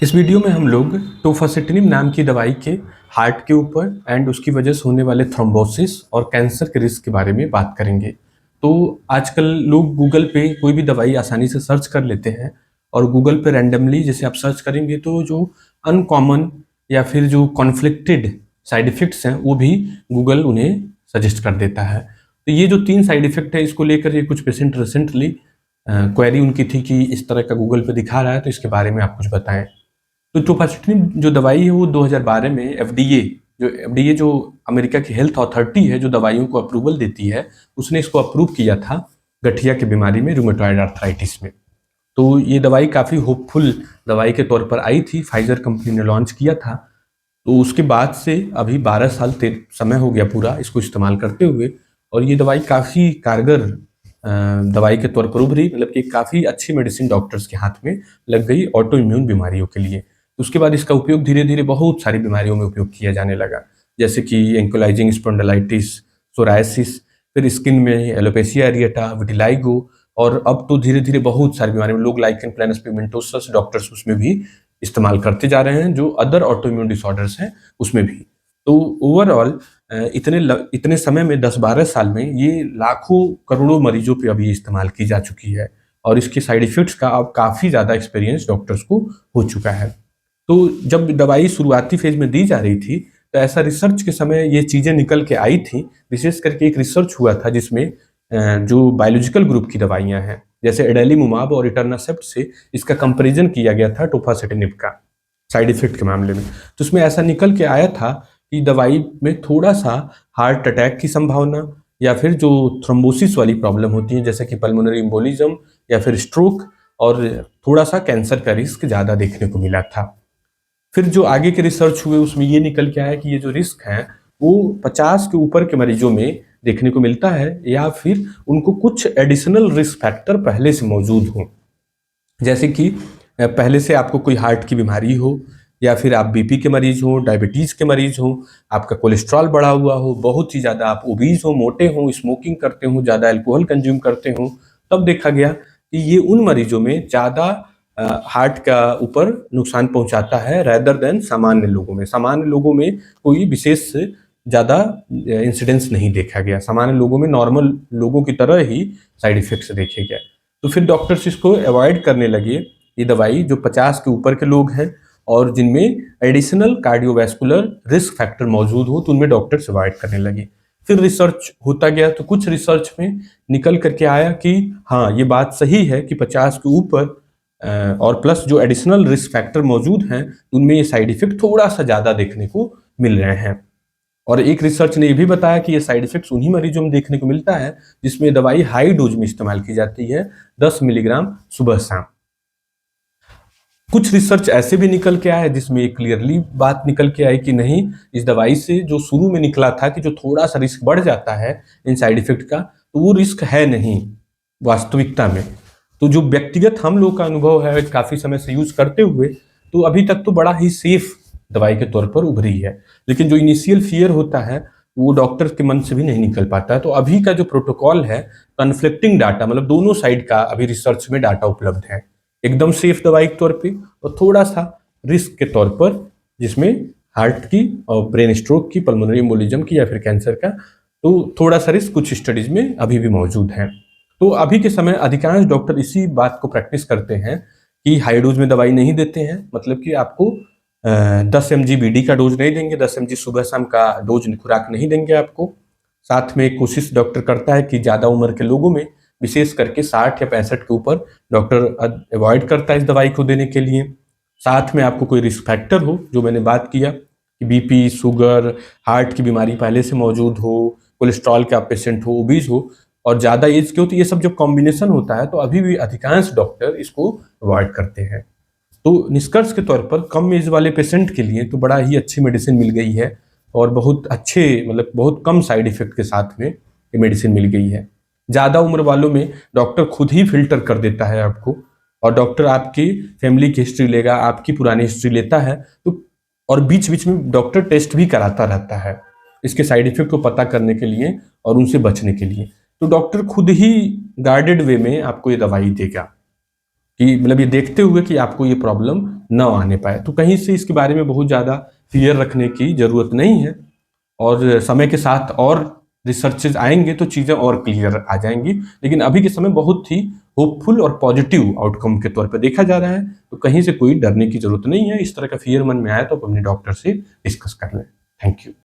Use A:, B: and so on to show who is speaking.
A: इस वीडियो में हम लोग टोफासिटिनिब नाम की दवाई के हार्ट के ऊपर एंड उसकी वजह से होने वाले थ्रोम्बोसिस और कैंसर के रिस्क के बारे में बात करेंगे। तो आजकल लोग गूगल पे कोई भी दवाई आसानी से सर्च कर लेते हैं और गूगल पे रैंडमली जैसे आप सर्च करेंगे तो जो अनकॉमन या फिर जो कॉन्फ्लिक्टेड साइड इफ़ेक्ट्स हैं वो भी गूगल उन्हें सजेस्ट कर देता है। तो ये जो 3 साइड इफ़ेक्ट है इसको लेकर ये कुछ पेशेंट रिसेंटली क्वेरी उनकी थी कि इस तरह का गूगल पे दिखा रहा है, तो इसके बारे में आप कुछ बताएँ। तो टोफासिटिनिब जो दवाई है वो 2012 में एफडीए जो अमेरिका की हेल्थ अथॉरिटी है जो दवाइयों को अप्रूवल देती है, उसने इसको अप्रूव किया था गठिया की बीमारी में, रूमेटॉइड आर्थराइटिस में। तो ये दवाई काफ़ी होपफुल दवाई के तौर पर आई थी, फाइजर कंपनी ने लॉन्च किया था। तो उसके बाद से अभी 12 साल समय हो गया पूरा इसको इस्तेमाल करते हुए, और ये दवाई काफ़ी कारगर दवाई के तौर पर उभरी, मतलब कि काफ़ी अच्छी मेडिसिन डॉक्टर्स के हाथ में लग गई ऑटो इम्यून बीमारियों के लिए। उसके बाद इसका उपयोग धीरे धीरे बहुत सारी बीमारियों में उपयोग किया जाने लगा, जैसे कि एंकोलाइजिंग स्पॉन्डिलाइटिस, सोरायसिस, फिर स्किन में एलोपेशिया एरिएटा, विटिलाइगो, और अब तो धीरे धीरे बहुत सारी बीमारी में लोग लाइकेन प्लानस पिगमेंटोसस डॉक्टर्स उसमें भी इस्तेमाल करते जा रहे हैं, जो अदर ऑटो इम्यून डिसऑर्डर्स हैं उसमें भी। तो ओवरऑल इतने समय में 10-12 साल में ये लाखों करोड़ों मरीजों पे अभी इस्तेमाल की जा चुकी है, और इसके साइड इफेक्ट्स का अब काफ़ी ज़्यादा एक्सपीरियंस डॉक्टर्स को हो चुका है। तो जब दवाई शुरुआती फेज में दी जा रही थी तो ऐसा रिसर्च के समय ये चीज़ें निकल के आई थी। विशेष करके एक रिसर्च हुआ था जिसमें जो बायोलॉजिकल ग्रुप की दवाइयाँ हैं जैसे एडेलीमुमाब और इटर्नासेप्ट से इसका कंपैरिजन किया गया था टोफासिटिनिब का साइड इफेक्ट के मामले में। तो उसमें ऐसा निकल के आया था कि दवाई में थोड़ा सा हार्ट अटैक की संभावना या फिर जो थ्रोम्बोसिस वाली प्रॉब्लम होती है जैसे कि पल्मोनरी एम्बोलिज्म या फिर स्ट्रोक, और थोड़ा सा कैंसर का रिस्क ज़्यादा देखने को मिला था। फिर जो आगे के रिसर्च हुए उसमें ये निकल के आया कि ये जो रिस्क है वो 50 के ऊपर के मरीजों में देखने को मिलता है, या फिर उनको कुछ एडिशनल रिस्क फैक्टर पहले से मौजूद हों, जैसे कि पहले से आपको कोई हार्ट की बीमारी हो, या फिर आप बीपी के मरीज हो, डायबिटीज़ के मरीज हो, आपका कोलेस्ट्रॉल बढ़ा हुआ हो, बहुत ही ज़्यादा आप ओबीज हो, मोटे हो, स्मोकिंग करते हो, ज़्यादा अल्कोहल कंज्यूम करते हो। तब देखा गया कि ये उन मरीजों में ज़्यादा हार्ट का ऊपर नुकसान पहुंचाता है रेदर देन सामान्य लोगों में। सामान्य लोगों में कोई विशेष ज़्यादा इंसिडेंस नहीं देखा गया, सामान्य लोगों में नॉर्मल लोगों की तरह ही साइड इफेक्ट्स देखे गए। तो फिर डॉक्टर्स इसको अवॉइड करने लगे, ये दवाई जो 50 के ऊपर के लोग हैं और जिनमें एडिशनल कार्डियोवैस्कुलर रिस्क फैक्टर मौजूद हो तो उनमें डॉक्टर्स अवॉइड करने लगे। फिर रिसर्च होता गया तो कुछ रिसर्च में निकल करके आया कि हाँ ये बात सही है कि 50 के ऊपर और प्लस जो एडिशनल रिस्क फैक्टर मौजूद हैं उनमें ये साइड इफेक्ट थोड़ा सा ज़्यादा देखने को मिल रहे हैं। और एक रिसर्च ने ये भी बताया कि ये साइड इफेक्ट्स उन्हीं मरीजों में देखने को मिलता है जिसमें दवाई हाई डोज में इस्तेमाल की जाती है, 10 मिलीग्राम सुबह शाम। कुछ रिसर्च ऐसे भी निकल के आए जिसमें एक क्लियरली बात निकल के आई कि नहीं, इस दवाई से जो शुरू में निकला था कि जो थोड़ा सा रिस्क बढ़ जाता है इन साइड इफेक्ट का, तो वो रिस्क है नहीं वास्तविकता में। तो जो व्यक्तिगत हम लोग का अनुभव है काफ़ी समय से यूज करते हुए, तो अभी तक तो बड़ा ही सेफ दवाई के तौर पर उभरी है। लेकिन जो इनिशियल फियर होता है वो डॉक्टर के मन से भी नहीं निकल पाता है। तो अभी का जो प्रोटोकॉल है, कन्फ्लिक्टिंग डाटा, मतलब दोनों साइड का अभी रिसर्च में डाटा उपलब्ध है, एकदम सेफ दवाई के तौर पे और थोड़ा सा रिस्क के तौर पर, जिसमें हार्ट की और ब्रेन स्ट्रोक की, पल्मोनरी एम्बोलिज्म की या फिर कैंसर का, तो थोड़ा सा रिस्क कुछ स्टडीज में अभी भी मौजूद है। तो अभी के समय अधिकांश डॉक्टर इसी बात को प्रैक्टिस करते हैं कि हाई डोज में दवाई नहीं देते हैं, मतलब कि आपको 10 mg बीडी का डोज नहीं देंगे, 10 mg सुबह शाम का डोज खुराक नहीं देंगे आपको। साथ में कोशिश डॉक्टर करता है कि ज़्यादा उम्र के लोगों में, विशेष करके 60 या 65 के ऊपर, डॉक्टर अवॉइड करता है इस दवाई को देने के लिए। साथ में आपको कोई रिस्क फैक्टर हो, जो मैंने बात किया कि बीपी, शुगर, हार्ट की बीमारी पहले से मौजूद हो, कोलेस्ट्रॉल का पेशेंट हो, ओबीज हो और ज़्यादा एज के हो, तो ये सब जब कॉम्बिनेशन होता है तो अभी भी अधिकांश डॉक्टर इसको अवॉइड करते हैं। तो निष्कर्ष के तौर पर कम एज वाले पेशेंट के लिए तो बड़ा ही अच्छी मेडिसिन मिल गई है, और बहुत अच्छे, मतलब बहुत कम साइड इफेक्ट के साथ में ये मेडिसिन मिल गई है। ज़्यादा उम्र वालों में डॉक्टर खुद ही फिल्टर कर देता है आपको, और डॉक्टर आपकी फैमिली की हिस्ट्री लेगा, आपकी पुरानी हिस्ट्री लेता है, तो और बीच बीच में डॉक्टर टेस्ट भी कराता रहता है इसके साइड इफेक्ट को पता करने के लिए और उनसे बचने के लिए। तो डॉक्टर खुद ही गाइडेड वे में आपको ये दवाई देगा। कि मतलब ये देखते हुए कि आपको ये प्रॉब्लम ना आने पाए। तो कहीं से इसके बारे में बहुत ज़्यादा फ़ियर रखने की ज़रूरत नहीं है, और समय के साथ और रिसर्चेज़ आएँगे तो चीज़ें और क्लियर आ जाएँगी। लेकिन अभी के समय बहुत ही होपफुल और पॉजिटिव आउटकम के तौर पे देखा जा रहा है, तो कहीं से कोई डरने की ज़रूरत नहीं है। इस तरह का फ़ियर मन में आए तो आप अपने डॉक्टर से डिस्कस कर लें। Thank you.